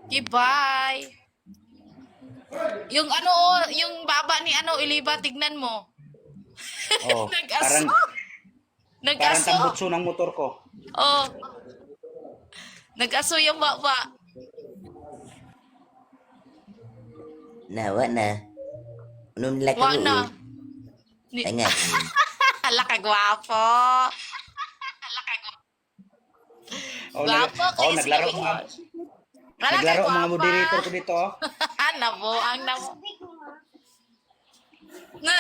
Kibay. Yung ano, yung baba ni ano, Iliba, tignan mo. Oh, Nag-aso. parang Nag-aso. tambutso ng motor ko. Oh, nag-aso yung baba. Nawa na. Unong nila Wa na. karuoy. Ni Tanga. Hala ka gwapo. Oh, Gwapo kay si naglaro ko Lamion. mga Hala ka naglaro ang mga gwapa. moderator ko dito. Oh. Nabuang na mo. Na.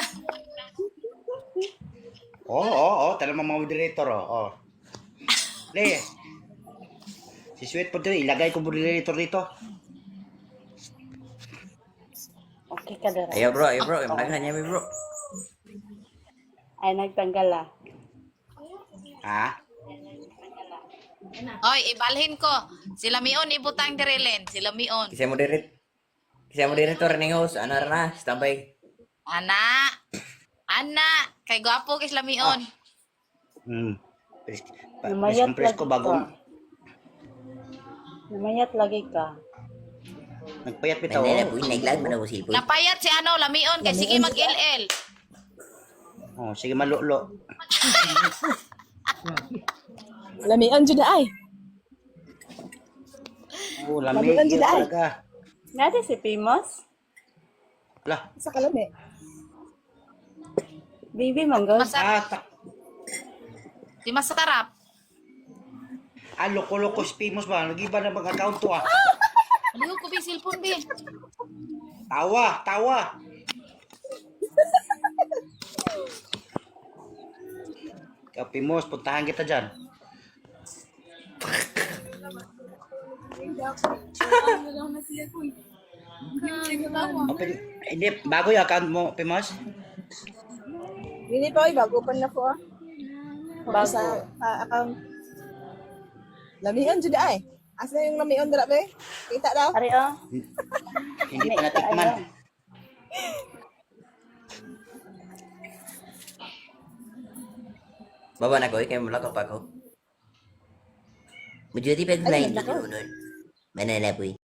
Talagang mga moderator oh. Le. Si Sweet po dito, ilagay ko moderator dito. Okay ka dara. Ayo bro. Yung naghanyan mi bro. Ay, nagtanggal ah. Ha? Oy, ibalhin ko. Si Lamion ibutang direlen. Si Lamion. Kisah moderator ning host. Ano na? Standby. Ana. Kay gwapo kay Lamion. Namayat Press lagi ko bagong ka. Namayat lagi ka. nagpayat bitaw. Nandun na po. Naglag mo na mo silpo. Napayat si ano, Lamion kay sige mag-LL. Oh, sige malulo. Lamian jud ay. Oh, Lamian lami jud ay. talaga. Nadi si Pimos? Lah, Sa kalami. Bibi manggol. Masarap. Di masarap. loko-loko si Pimos ba? Nag-iba na mga account to ah. Aliho ko bi cellphone bi. Tawa. Pimos, puntahan kita dyan. Hindi, bago yung account mo, Pimos? Dili pa oy bago pa na ko ah. Bago sa account. Lamian jud ay. Asa yung lamian dira be? Kita daw. Ari oh. Hindi pa natikman. Baba na ko. Kaya mulak pa ako. Medyo di pa ko lain dito nun. Manala po